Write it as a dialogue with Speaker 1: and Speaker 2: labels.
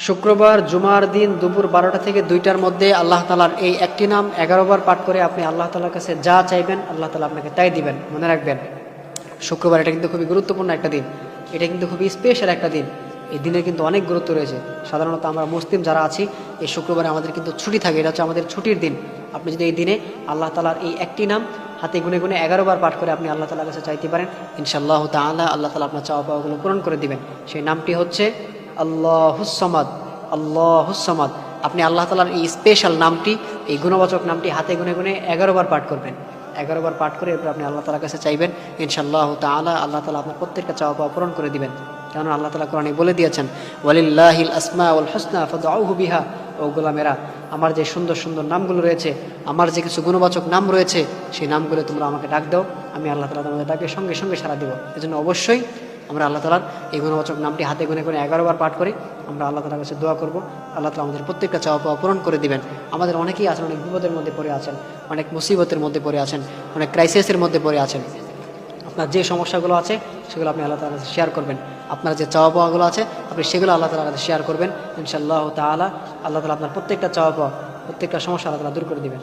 Speaker 1: শুক্রবার জুমার দিন দুপুর 12টা থেকে 2টার মধ্যে আল্লাহ তাআলার এই একটি নাম 11 বার পাঠ করে আপনি আল্লাহ তাআলার কাছে যা চাইবেন আল্লাহ তাআলা আপনাকে তাই দিবেন। মনে রাখবেন, শুক্রবার এটা কিন্তু খুবই গুরুত্বপূর্ণ একটা দিন, এটা কিন্তু খুবই স্পেশাল একটা দিন। এই দিনের কিন্তু অনেক গুরুত্ব রয়েছে। সাধারণত আমরা মুসলিম যারা আছি, এই শুক্রবারে আমাদের কিন্তু ছুটি থাকে, এটা হচ্ছে আমাদের ছুটির দিন। আপনি যদি এই দিনে আল্লাহ তাআলার এই একটি নাম হাতে গুনে গুনে 11 বার পাঠ করে আপনি আল্লাহ তাআলার কাছে চাইতে পারেন, ইনশাআল্লাহ তাআলা আল্লাহ তাআলা আপনার চাওয়া পাওয়াগুলো পূরণ করে দিবেন। সেই নামটি হচ্ছে আল্লাহুস সামাদ। আল্লাহুস সামাদ। আপনি আল্লাহ তাআলার এই স্পেশাল নামটি, এই গুণবাচক নামটি হাতে গুনে গুনে 11 বার পাঠ করবেন। 11 বার পাঠ করে এরপর আপনি আল্লাহ তাআলার কাছে চাইবেন, ইনশাআল্লাহ তাআলা আল্লাহ তাআলা আপনার প্রত্যেকটা চাওয়া পাওয়া পূরণ করে দিবেন। কারণ আল্লাহ তাআলা কোরআনে বলে দিয়েছেন, ওয়ালিল্লাহিল আসমাউল হুসনা ফাদউহু বিহা। ও গোলামেরা, আমার যে সুন্দর সুন্দর নামগুলো রয়েছে, আমার যে কিছু গুণবাচক নাম রয়েছে, সেই নামগুলো তোমরা আমাকে ডাক দাও, আমি আল্লাহ তাআলা তোমাদের ডাকে সঙ্গে সঙ্গে সাড়া দিব। এজন্য অবশ্যই আমরা আল্লাহ তাআলার এই গুণবাচক নামটি হাতে গুনে গুনে 11 বার পাঠ করে আমরা আল্লাহ তাআলার কাছে দোয়া করব। আল্লাহ তাআলা আমাদের প্রত্যেকটা চাওয়া পাওয়া পূরণ করে দিবেন। আমাদের অনেকেই আছেন অনেক বিপদের মধ্যে পড়ে আছেন, অনেক মুসিবতের মধ্যে পড়ে আছেন, অনেক ক্রাইসিসের মধ্যে পড়ে আছেন। আপনার যে সমস্যাগুলো আছে সেগুলো আপনি আল্লাহ তাআলার কাছে শেয়ার করবেন। আপনার যে চাওয়া পাওয়াগুলো আছে আপনি সেগুলো আল্লাহ তাআলার কাছে শেয়ার করবেন, ইনশাআল্লাহ তাআলা আল্লাহ তাআলা আপনার প্রত্যেকটা চাওয়া পাওয়া, প্রত্যেকটা সমস্যা আল্লাহ তাআলা দূর করে দিবেন।